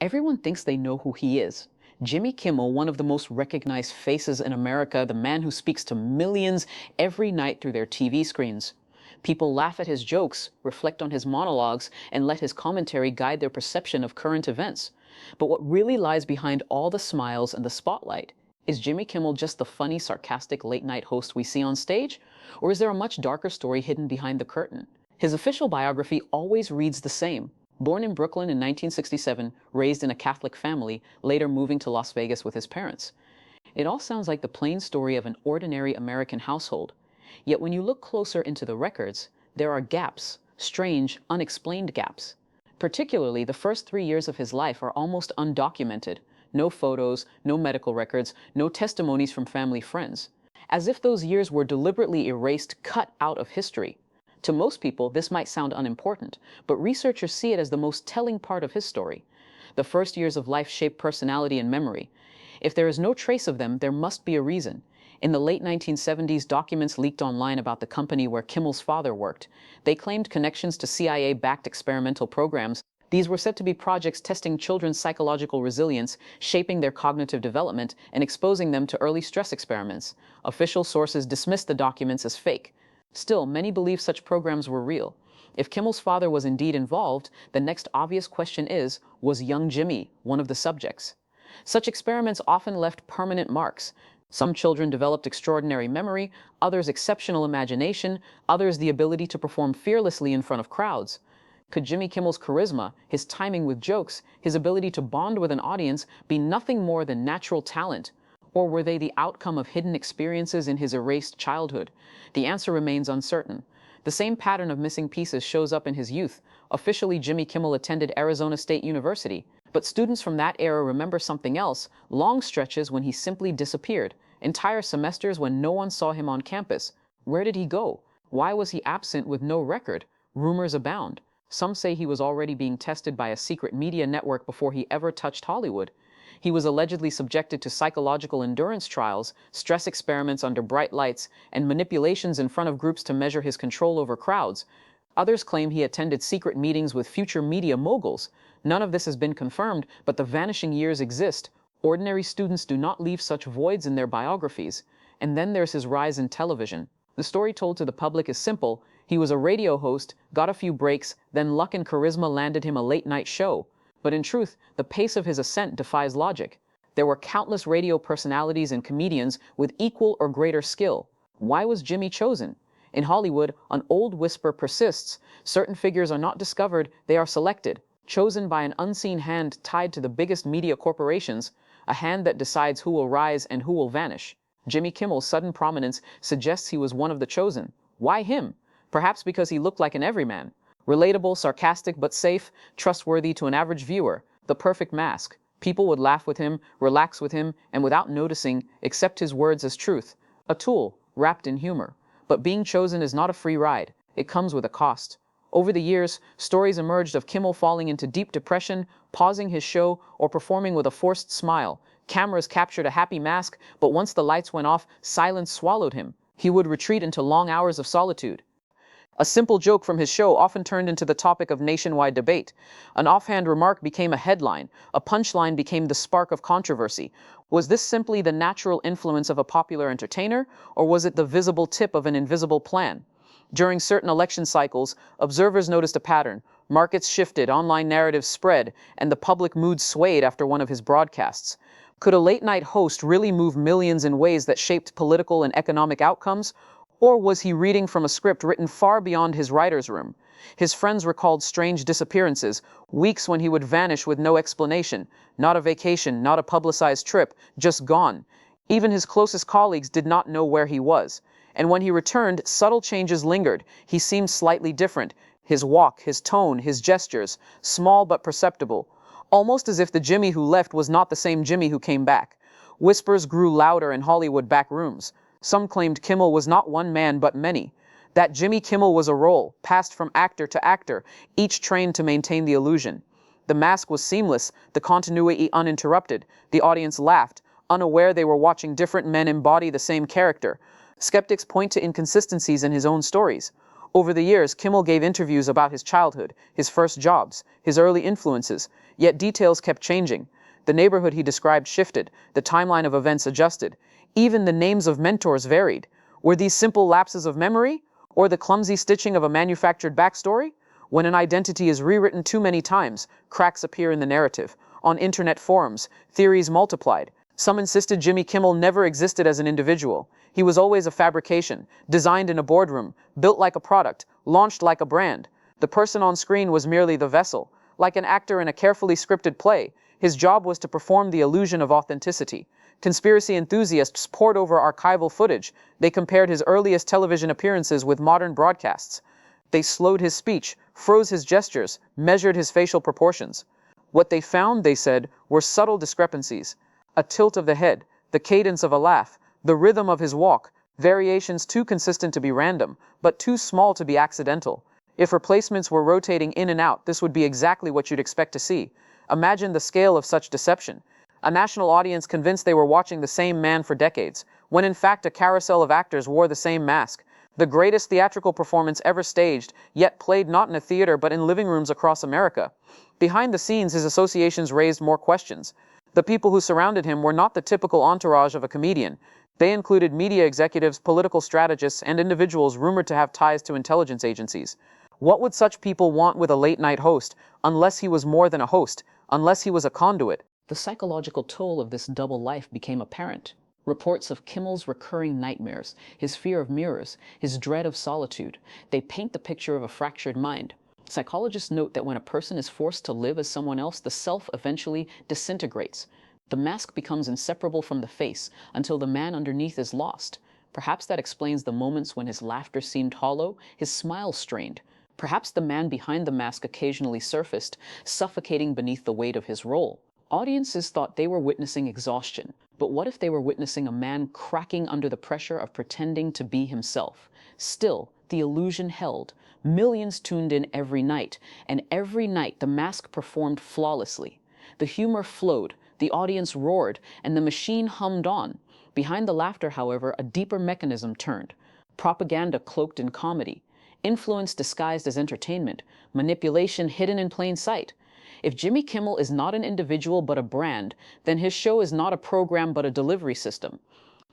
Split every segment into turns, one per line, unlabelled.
Everyone thinks they know who he is. Jimmy Kimmel, one of the most recognized faces in America, the man who speaks to millions every night through their TV screens. People laugh at his jokes, reflect on his monologues, and let his commentary guide their perception of current events. But what really lies behind all the smiles and the spotlight? Is Jimmy Kimmel just the funny, sarcastic late-night host we see on stage? Or is there a much darker story hidden behind the curtain? His official biography always reads the same. Born in Brooklyn in 1967, raised in a Catholic family, later moving to Las Vegas with his parents. It all sounds like the plain story of an ordinary American household. Yet when you look closer into the records, there are gaps, strange, unexplained gaps. Particularly, the first 3 years of his life are almost undocumented. No photos, no medical records, no testimonies from family friends. As if those years were deliberately erased, cut out of history. To most people, this might sound unimportant, but researchers see it as the most telling part of his story. The first years of life shape personality and memory. If there is no trace of them, there must be a reason. In the late 1970s, documents leaked online about the company where Kimmel's father worked. They claimed connections to CIA-backed experimental programs. These were said to be projects testing children's psychological resilience, shaping their cognitive development, and exposing them to early stress experiments. Official sources dismissed the documents as fake. Still, many believe such programs were real. If Kimmel's father was indeed involved, the next obvious question is, was young Jimmy one of the subjects? Such experiments often left permanent marks. Some children developed extraordinary memory, others exceptional imagination, others the ability to perform fearlessly in front of crowds. Could Jimmy Kimmel's charisma, his timing with jokes, his ability to bond with an audience be nothing more than natural talent? Or were they the outcome of hidden experiences in his erased childhood? The answer remains uncertain. The same pattern of missing pieces shows up in his youth. Officially, Jimmy Kimmel attended Arizona State University, but students from that era remember something else, long stretches when he simply disappeared, entire semesters when no one saw him on campus. Where did he go? Why was he absent with no record? Rumors abound. Some say he was already being tested by a secret media network before he ever touched Hollywood. He was allegedly subjected to psychological endurance trials, stress experiments under bright lights, and manipulations in front of groups to measure his control over crowds. Others claim he attended secret meetings with future media moguls. None of this has been confirmed, but the vanishing years exist. Ordinary students do not leave such voids in their biographies. And then there's his rise in television. The story told to the public is simple. He was a radio host, got a few breaks, then luck and charisma landed him a late-night show. But in truth, the pace of his ascent defies logic. There were countless radio personalities and comedians with equal or greater skill. Why was Jimmy chosen? In Hollywood, an old whisper persists. Certain figures are not discovered, they are selected, chosen by an unseen hand tied to the biggest media corporations, a hand that decides who will rise and who will vanish. Jimmy Kimmel's sudden prominence suggests he was one of the chosen. Why him? Perhaps because he looked like an everyman. Relatable, sarcastic, but safe, trustworthy to an average viewer. The perfect mask. People would laugh with him, relax with him, and without noticing, accept his words as truth. A tool, wrapped in humor. But being chosen is not a free ride. It comes with a cost. Over the years, stories emerged of Kimmel falling into deep depression, pausing his show, or performing with a forced smile. Cameras captured a happy mask, but once the lights went off, silence swallowed him. He would retreat into long hours of solitude. A simple joke from his show often turned into the topic of nationwide debate. An offhand remark became a headline. A punchline became the spark of controversy. Was this simply the natural influence of a popular entertainer, or was it the visible tip of an invisible plan? During certain election cycles, observers noticed a pattern. Markets shifted, online narratives spread, and the public mood swayed after one of his broadcasts. Could a late-night host really move millions in ways that shaped political and economic outcomes? Or was he reading from a script written far beyond his writer's room? His friends recalled strange disappearances, weeks when he would vanish with no explanation. Not a vacation, not a publicized trip, just gone. Even his closest colleagues did not know where he was. And when he returned, subtle changes lingered. He seemed slightly different. His walk, his tone, his gestures, small but perceptible. Almost as if the Jimmy who left was not the same Jimmy who came back. Whispers grew louder in Hollywood back rooms. Some claimed Kimmel was not one man but many. That Jimmy Kimmel was a role, passed from actor to actor, each trained to maintain the illusion. The mask was seamless, the continuity uninterrupted. The audience laughed, unaware they were watching different men embody the same character. Skeptics point to inconsistencies in his own stories. Over the years, Kimmel gave interviews about his childhood, his first jobs, his early influences, yet details kept changing. The neighborhood he described shifted, the timeline of events adjusted. Even the names of mentors varied. Were these simple lapses of memory, or the clumsy stitching of a manufactured backstory? When an identity is rewritten too many times, cracks appear in the narrative. On internet forums, theories multiplied. Some insisted Jimmy Kimmel never existed as an individual. He was always a fabrication, designed in a boardroom, built like a product, launched like a brand. The person on screen was merely the vessel. Like an actor in a carefully scripted play, his job was to perform the illusion of authenticity. Conspiracy enthusiasts pored over archival footage. They compared his earliest television appearances with modern broadcasts. They slowed his speech, froze his gestures, measured his facial proportions. What they found, they said, were subtle discrepancies. A tilt of the head, the cadence of a laugh, the rhythm of his walk, variations too consistent to be random, but too small to be accidental. If replacements were rotating in and out, this would be exactly what you'd expect to see. Imagine the scale of such deception. A national audience convinced they were watching the same man for decades, when in fact a carousel of actors wore the same mask. The greatest theatrical performance ever staged, yet played not in a theater but in living rooms across America. Behind the scenes, his associations raised more questions. The people who surrounded him were not the typical entourage of a comedian. They included media executives, political strategists, and individuals rumored to have ties to intelligence agencies. What would such people want with a late-night host, unless he was more than a host, unless he was a conduit? The psychological toll of this double life became apparent. Reports of Kimmel's recurring nightmares, his fear of mirrors, his dread of solitude, they paint the picture of a fractured mind. Psychologists note that when a person is forced to live as someone else, the self eventually disintegrates. The mask becomes inseparable from the face until the man underneath is lost. Perhaps that explains the moments when his laughter seemed hollow, his smile strained. Perhaps the man behind the mask occasionally surfaced, suffocating beneath the weight of his role. Audiences thought they were witnessing exhaustion, but what if they were witnessing a man cracking under the pressure of pretending to be himself? Still, the illusion held. Millions tuned in every night, and every night the mask performed flawlessly. The humor flowed, the audience roared, and the machine hummed on. Behind the laughter, however, a deeper mechanism turned. Propaganda cloaked in comedy, influence disguised as entertainment, manipulation hidden in plain sight. If Jimmy Kimmel is not an individual but a brand, then his show is not a program but a delivery system.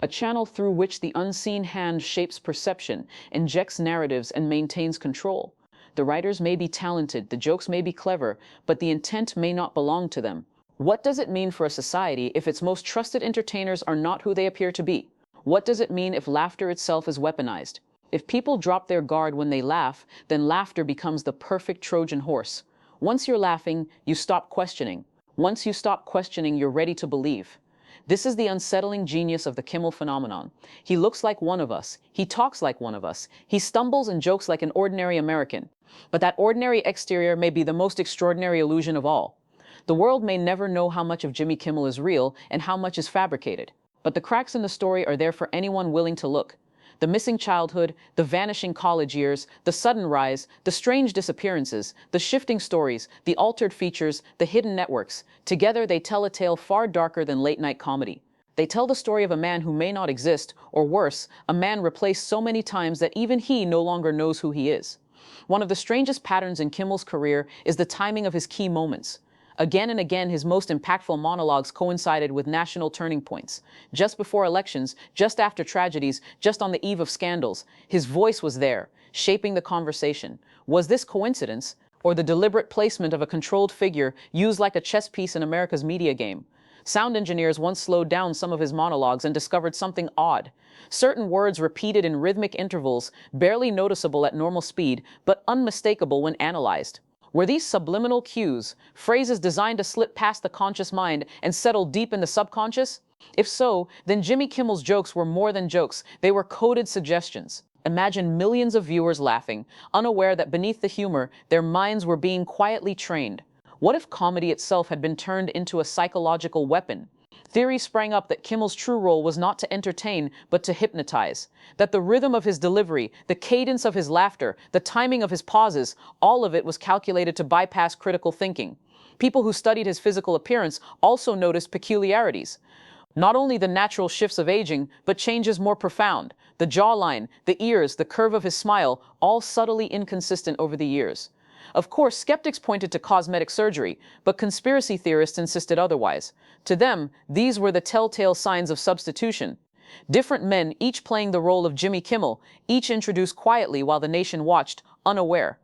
A channel through which the unseen hand shapes perception, injects narratives, and maintains control. The writers may be talented, the jokes may be clever, but the intent may not belong to them. What does it mean for a society if its most trusted entertainers are not who they appear to be? What does it mean if laughter itself is weaponized? If people drop their guard when they laugh, then laughter becomes the perfect Trojan horse. Once you're laughing, you stop questioning. Once you stop questioning, you're ready to believe. This is the unsettling genius of the Kimmel phenomenon. He looks like one of us. He talks like one of us. He stumbles and jokes like an ordinary American. But that ordinary exterior may be the most extraordinary illusion of all. The world may never know how much of Jimmy Kimmel is real and how much is fabricated. But the cracks in the story are there for anyone willing to look. The missing childhood, the vanishing college years, the sudden rise, the strange disappearances, the shifting stories, the altered features, the hidden networks. Together they tell a tale far darker than late-night comedy. They tell the story of a man who may not exist, or worse, a man replaced so many times that even he no longer knows who he is. One of the strangest patterns in Kimmel's career is the timing of his key moments. Again and again, his most impactful monologues coincided with national turning points. Just before elections, just after tragedies, just on the eve of scandals, his voice was there, shaping the conversation. Was this coincidence, or the deliberate placement of a controlled figure used like a chess piece in America's media game? Sound engineers once slowed down some of his monologues and discovered something odd. Certain words repeated in rhythmic intervals, barely noticeable at normal speed, but unmistakable when analyzed. Were these subliminal cues, phrases designed to slip past the conscious mind and settle deep in the subconscious? If so, then Jimmy Kimmel's jokes were more than jokes. They were coded suggestions. Imagine millions of viewers laughing, unaware that beneath the humor, their minds were being quietly trained. What if comedy itself had been turned into a psychological weapon? Theories sprang up that Kimmel's true role was not to entertain, but to hypnotize. That the rhythm of his delivery, the cadence of his laughter, the timing of his pauses, all of it was calculated to bypass critical thinking. People who studied his physical appearance also noticed peculiarities. Not only the natural shifts of aging, but changes more profound. The jawline, the ears, the curve of his smile, all subtly inconsistent over the years. Of course, skeptics pointed to cosmetic surgery, but conspiracy theorists insisted otherwise. To them, these were the telltale signs of substitution. Different men, each playing the role of Jimmy Kimmel, each introduced quietly while the nation watched, unaware.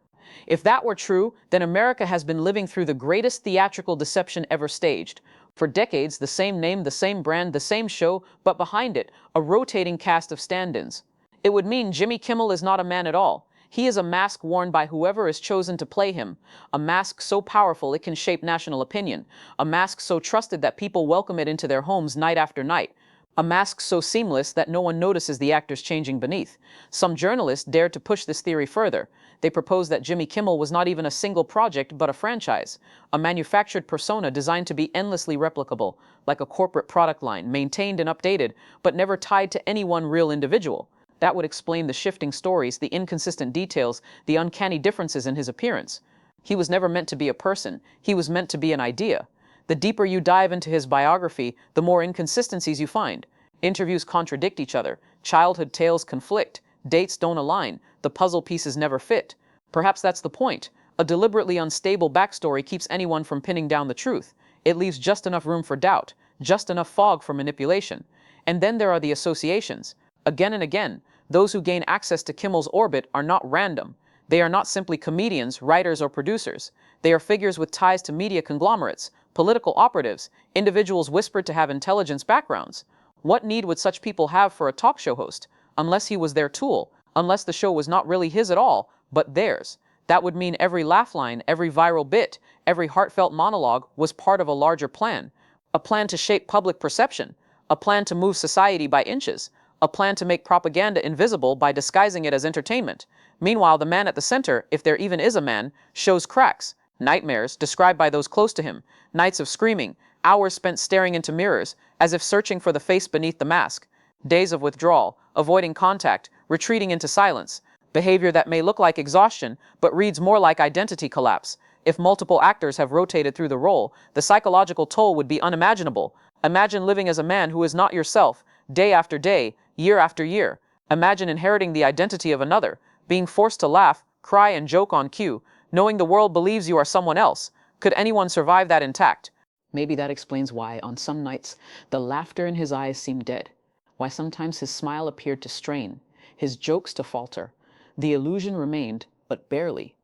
If that were true, then America has been living through the greatest theatrical deception ever staged. For decades, the same name, the same brand, the same show, but behind it, a rotating cast of stand-ins. It would mean Jimmy Kimmel is not a man at all. He is a mask worn by whoever is chosen to play him, a mask so powerful it can shape national opinion, a mask so trusted that people welcome it into their homes night after night, a mask so seamless that no one notices the actors changing beneath. Some journalists dared to push this theory further. They proposed that Jimmy Kimmel was not even a single project, but a franchise, a manufactured persona designed to be endlessly replicable, like a corporate product line, maintained and updated, but never tied to any one real individual. That would explain the shifting stories, the inconsistent details, the uncanny differences in his appearance. He was never meant to be a person. He was meant to be an idea. The deeper you dive into his biography, the more inconsistencies you find. Interviews contradict each other. Childhood tales conflict. Dates don't align. The puzzle pieces never fit. Perhaps that's the point. A deliberately unstable backstory keeps anyone from pinning down the truth. It leaves just enough room for doubt, just enough fog for manipulation. And then there are the associations. Again and again, those who gain access to Kimmel's orbit are not random. They are not simply comedians, writers, or producers. They are figures with ties to media conglomerates, political operatives, individuals whispered to have intelligence backgrounds. What need would such people have for a talk show host, unless he was their tool, unless the show was not really his at all, but theirs? That would mean every laugh line, every viral bit, every heartfelt monologue was part of a larger plan. A plan to shape public perception, a plan to move society by inches, a plan to make propaganda invisible by disguising it as entertainment. Meanwhile, the man at the center, if there even is a man, shows cracks, nightmares described by those close to him, nights of screaming, hours spent staring into mirrors, as if searching for the face beneath the mask, days of withdrawal, avoiding contact, retreating into silence, behavior that may look like exhaustion, but reads more like identity collapse. If multiple actors have rotated through the role, the psychological toll would be unimaginable. Imagine living as a man who is not yourself, day after day, year after year. Imagine inheriting the identity of another, being forced to laugh, cry, and joke on cue, knowing the world believes you are someone else. Could anyone survive that intact? Maybe that explains why, on some nights, the laughter in his eyes seemed dead, why sometimes his smile appeared to strain, his jokes to falter. The illusion remained, but barely.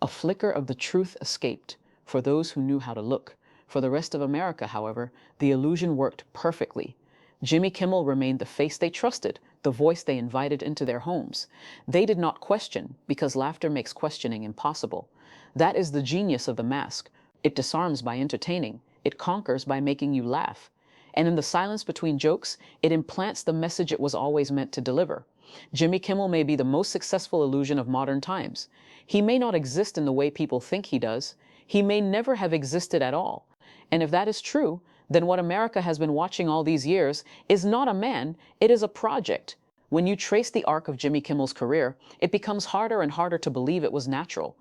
A flicker of the truth escaped, for those who knew how to look. For the rest of America, however, the illusion worked perfectly. Jimmy Kimmel remained the face they trusted, the voice they invited into their homes. They did not question, because laughter makes questioning impossible. That is the genius of the mask. It disarms by entertaining. It conquers by making you laugh. And in the silence between jokes, it implants the message it was always meant to deliver. Jimmy Kimmel may be the most successful illusion of modern times. He may not exist in the way people think he does. He may never have existed at all. And if that is true, then what America has been watching all these years is not a man, it is a project. When you trace the arc of Jimmy Kimmel's career, it becomes harder and harder to believe it was natural.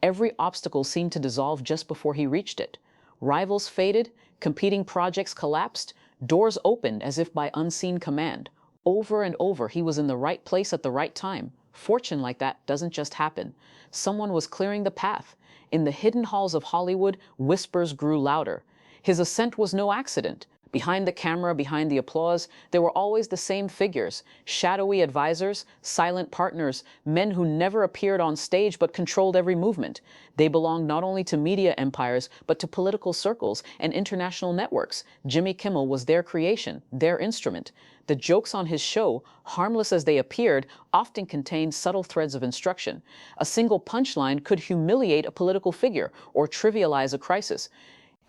Every obstacle seemed to dissolve just before he reached it. Rivals faded, competing projects collapsed, doors opened as if by unseen command. Over and over, he was in the right place at the right time. Fortune like that doesn't just happen. Someone was clearing the path. In the hidden halls of Hollywood, whispers grew louder. His ascent was no accident. Behind the camera, behind the applause, there were always the same figures, shadowy advisors, silent partners, men who never appeared on stage but controlled every movement. They belonged not only to media empires, but to political circles and international networks. Jimmy Kimmel was their creation, their instrument. The jokes on his show, harmless as they appeared, often contained subtle threads of instruction. A single punchline could humiliate a political figure or trivialize a crisis.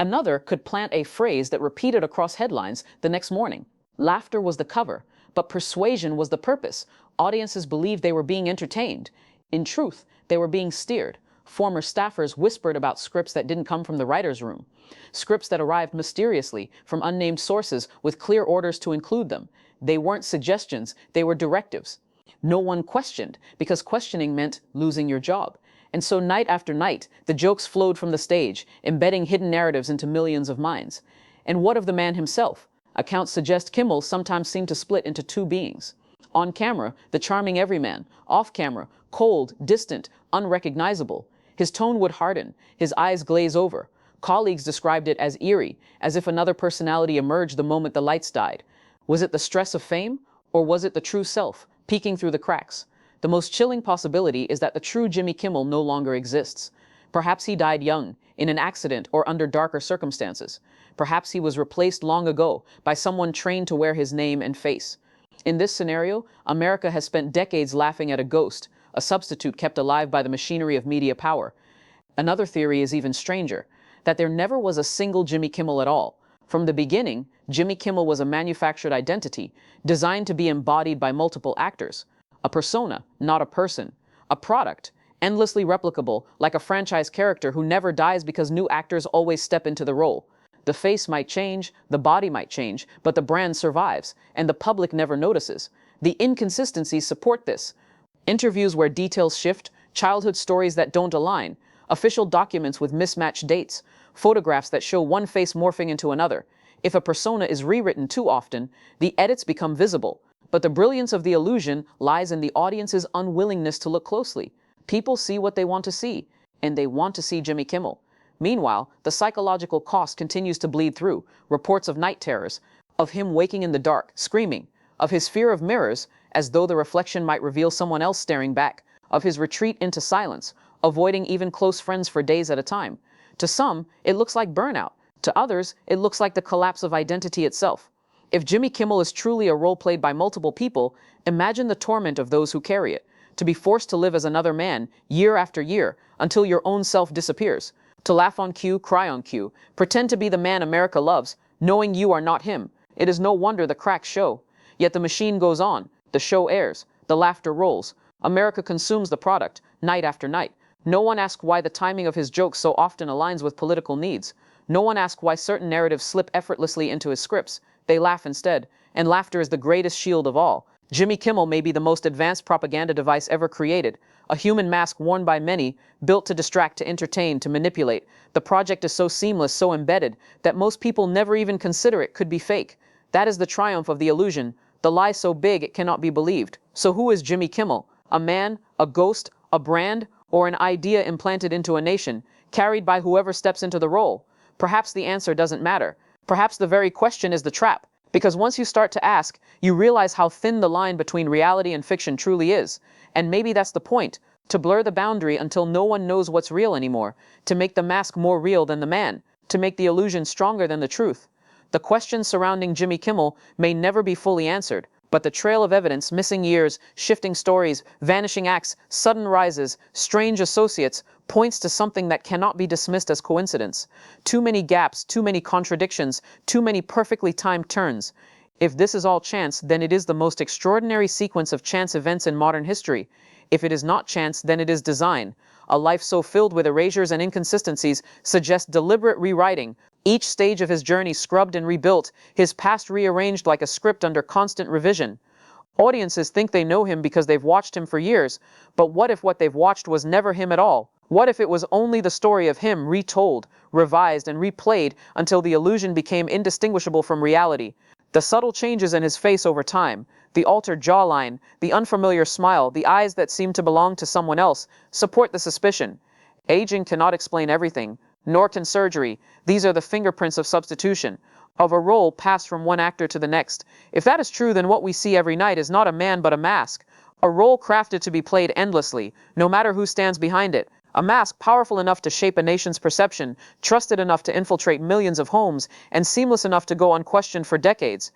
Another could plant a phrase that repeated across headlines the next morning. Laughter was the cover, but persuasion was the purpose. Audiences believed they were being entertained. In truth, they were being steered. Former staffers whispered about scripts that didn't come from the writer's room. Scripts that arrived mysteriously from unnamed sources with clear orders to include them. They weren't suggestions, they were directives. No one questioned, because questioning meant losing your job. And so night after night, the jokes flowed from the stage, embedding hidden narratives into millions of minds. And what of the man himself? Accounts suggest Kimmel sometimes seemed to split into two beings. On camera, the charming everyman. Off camera, cold, distant, unrecognizable. His tone would harden, his eyes glaze over. Colleagues described it as eerie, as if another personality emerged the moment the lights died. Was it the stress of fame, or was it the true self, peeking through the cracks? The most chilling possibility is that the true Jimmy Kimmel no longer exists. Perhaps he died young, in an accident or under darker circumstances. Perhaps he was replaced long ago by someone trained to wear his name and face. In this scenario, America has spent decades laughing at a ghost, a substitute kept alive by the machinery of media power. Another theory is even stranger, that there never was a single Jimmy Kimmel at all. From the beginning, Jimmy Kimmel was a manufactured identity, designed to be embodied by multiple actors. A persona, not a person. A product, endlessly replicable, like a franchise character who never dies because new actors always step into the role. The face might change, the body might change, but the brand survives, and the public never notices. The inconsistencies support this. Interviews where details shift, childhood stories that don't align, official documents with mismatched dates, photographs that show one face morphing into another. If a persona is rewritten too often, the edits become visible. But the brilliance of the illusion lies in the audience's unwillingness to look closely. People see what they want to see, and they want to see Jimmy Kimmel. Meanwhile, the psychological cost continues to bleed through. Reports of night terrors, of him waking in the dark, screaming, of his fear of mirrors, as though the reflection might reveal someone else staring back, of his retreat into silence, avoiding even close friends for days at a time. To some, it looks like burnout. To others, it looks like the collapse of identity itself. If Jimmy Kimmel is truly a role played by multiple people, imagine the torment of those who carry it. To be forced to live as another man, year after year, until your own self disappears. To laugh on cue, cry on cue, pretend to be the man America loves, knowing you are not him. It is no wonder the cracks show. Yet the machine goes on, the show airs, the laughter rolls. America consumes the product, night after night. No one asks why the timing of his jokes so often aligns with political needs. No one asks why certain narratives slip effortlessly into his scripts. They laugh instead, and laughter is the greatest shield of all. Jimmy Kimmel may be the most advanced propaganda device ever created, a human mask worn by many, built to distract, to entertain, to manipulate. The project is so seamless, so embedded, that most people never even consider it could be fake. That is the triumph of the illusion, the lie so big it cannot be believed. So who is Jimmy Kimmel? A man, a ghost, a brand, or an idea implanted into a nation, carried by whoever steps into the role? Perhaps the answer doesn't matter. Perhaps the very question is the trap. Because once you start to ask, you realize how thin the line between reality and fiction truly is. And maybe that's the point, to blur the boundary until no one knows what's real anymore, to make the mask more real than the man, to make the illusion stronger than the truth. The questions surrounding Jimmy Kimmel may never be fully answered, but the trail of evidence, missing years, shifting stories, vanishing acts, sudden rises, strange associates, points to something that cannot be dismissed as coincidence. Too many gaps, too many contradictions, too many perfectly timed turns. If this is all chance, then it is the most extraordinary sequence of chance events in modern history. If it is not chance, then it is design. A life so filled with erasures and inconsistencies suggests deliberate rewriting, each stage of his journey scrubbed and rebuilt, his past rearranged like a script under constant revision. Audiences think they know him because they've watched him for years, but what if what they've watched was never him at all? What if it was only the story of him retold, revised, and replayed until the illusion became indistinguishable from reality? The subtle changes in his face over time, the altered jawline, the unfamiliar smile, the eyes that seem to belong to someone else, support the suspicion. Aging cannot explain everything, nor can surgery. These are the fingerprints of substitution, of a role passed from one actor to the next. If that is true, then what we see every night is not a man but a mask, a role crafted to be played endlessly, no matter who stands behind it. A mask powerful enough to shape a nation's perception, trusted enough to infiltrate millions of homes, and seamless enough to go unquestioned for decades.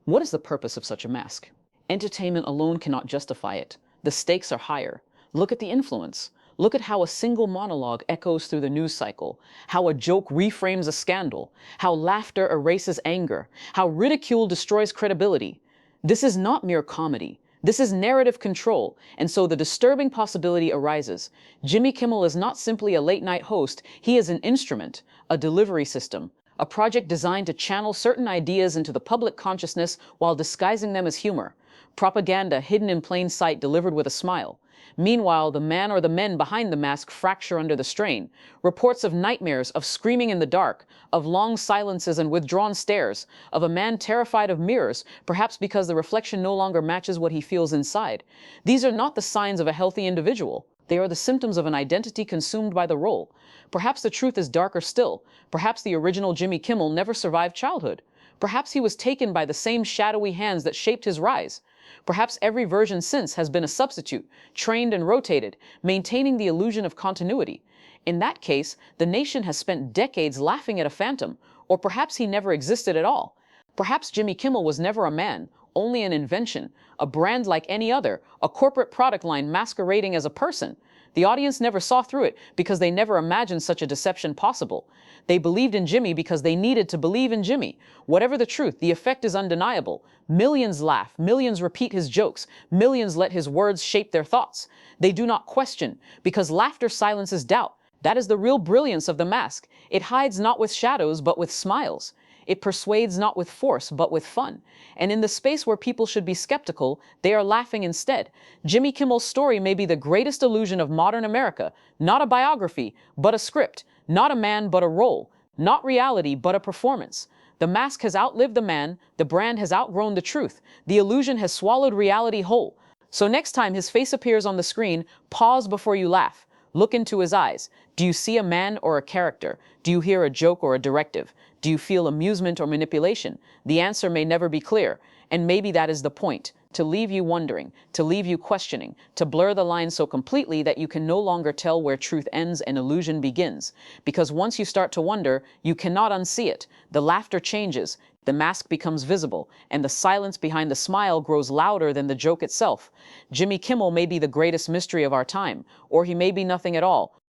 What is the purpose of such a mask? Entertainment alone cannot justify it. The stakes are higher. Look at the influence. Look at how a single monologue echoes through the news cycle, how a joke reframes a scandal, how laughter erases anger, how ridicule destroys credibility. This is not mere comedy. This is narrative control, and so the disturbing possibility arises. Jimmy Kimmel is not simply a late-night host, he is an instrument, a delivery system, a project designed to channel certain ideas into the public consciousness while disguising them as humor. propaganda hidden in plain sight delivered with a smile. Meanwhile, the man or the men behind the mask fracture under the strain. Reports of nightmares, of screaming in the dark, of long silences and withdrawn stares, of a man terrified of mirrors, perhaps because the reflection no longer matches what he feels inside. These are not the signs of a healthy individual. They are the symptoms of an identity consumed by the role. Perhaps the truth is darker still. Perhaps the original Jimmy Kimmel never survived childhood. Perhaps he was taken by the same shadowy hands that shaped his rise. Perhaps every version since has been a substitute, trained and rotated, maintaining the illusion of continuity. In that case, the nation has spent decades laughing at a phantom, or perhaps he never existed at all. Perhaps Jimmy Kimmel was never a man, only an invention, a brand like any other, a corporate product line masquerading as a person. The audience never saw through it because they never imagined such a deception possible. They believed in Jimmy because they needed to believe in Jimmy. Whatever the truth, the effect is undeniable. Millions laugh, millions repeat his jokes, millions let his words shape their thoughts. They do not question, because laughter silences doubt. That is the real brilliance of the mask. It hides not with shadows, but with smiles. It persuades not with force, but with fun. And in the space where people should be skeptical, they are laughing instead. Jimmy Kimmel's story may be the greatest illusion of modern America. Not a biography, but a script. Not a man, but a role. Not reality, but a performance. The mask has outlived the man. The brand has outgrown the truth. The illusion has swallowed reality whole. So next time his face appears on the screen, pause before you laugh. Look into his eyes. Do you see a man or a character? Do you hear a joke or a directive? Do you feel amusement or manipulation? The answer may never be clear, and maybe that is the point, to leave you wondering, to leave you questioning, to blur the line so completely that you can no longer tell where truth ends and illusion begins. Because once you start to wonder, you cannot unsee it. The laughter changes, the mask becomes visible, and the silence behind the smile grows louder than the joke itself. Jimmy Kimmel may be the greatest mystery of our time, or he may be nothing at all.